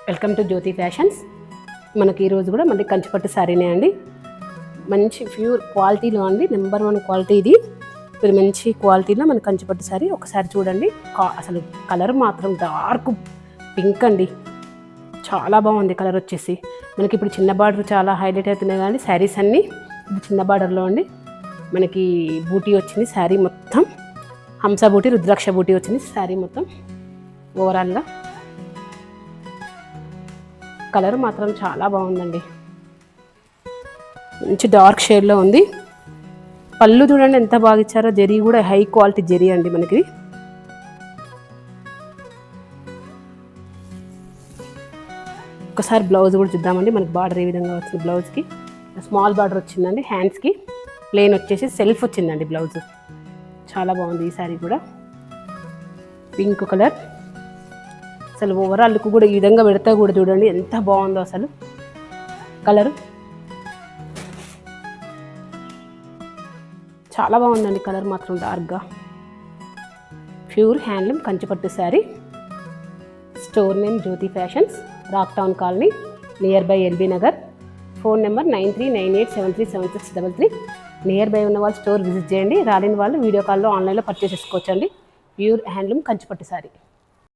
Welcome to Jyothi fashions. మనకి ఈరోజు కూడా మళ్ళీ కంచిపట్టు శారీనే అండి. మంచి ప్యూర్ క్వాలిటీలో అండి, నెంబర్ 1 క్వాలిటీ ఇది. మంచి క్వాలిటీలో మన కంచిపట్టు శారీ ఒకసారి చూడండి. అసలు కలర్ మాత్రం డార్క్ పింక్ అండి, చాలా బాగుంది కలర్ వచ్చేసి. మనకి ఇప్పుడు చిన్న బార్డర్ చాలా హైలైట్ అవుతున్నాయి కానీ శారీస్ అన్నీ ఇది చిన్న బార్డర్లో అండి. మనకి బూటీ వచ్చింది శారీ మొత్తం, హంస బూటీ, రుద్రాక్ష బూటీ వచ్చింది శారీ మొత్తం. ఓవరాల్గా కలర్ మాత్రం చాలా బాగుందండి, మంచి డార్క్ షేడ్లో ఉంది. పళ్ళు చూడండి ఎంత బాగా ఇచ్చారో, జరీ కూడా హై క్వాలిటీ జరీ అండి. మనకి ఒకసారి బ్లౌజ్ కూడా చూద్దామండి. మనకి బార్డర్ ఏ విధంగా వచ్చింది, బ్లౌజ్కి స్మాల్ బార్డర్ వచ్చిందండి, హ్యాండ్స్కి ప్లెయిన్ వచ్చేసి సెల్ఫ్ వచ్చిందండి బ్లౌజ్. చాలా బాగుంది ఈ శారీ కూడా, పింక్ కలర్. అసలు ఓవరాల్ లుక్ కూడా ఈ విధంగా పెడతా కూడా చూడండి ఎంత బాగుందో అసలు కలరు. చాలా బాగుందండి కలర్ మాత్రం డార్క్గా. ప్యూర్ హ్యాండ్లూమ్ కంచిపట్టు sari. Store name Jyothi fashions, Rock Town Colony, near by LB Nagar. Phone number 9398737633. Near by ఉన్న వాళ్ళు స్టోర్ విజిట్ చేయండి. రాలేని వాళ్ళు వీడియో కాల్లో ఆన్లైన్లో పర్చేస్ చేసుకోవచ్చండి. ప్యూర్ హ్యాండ్లూమ్ కంచిపట్టు శారీ.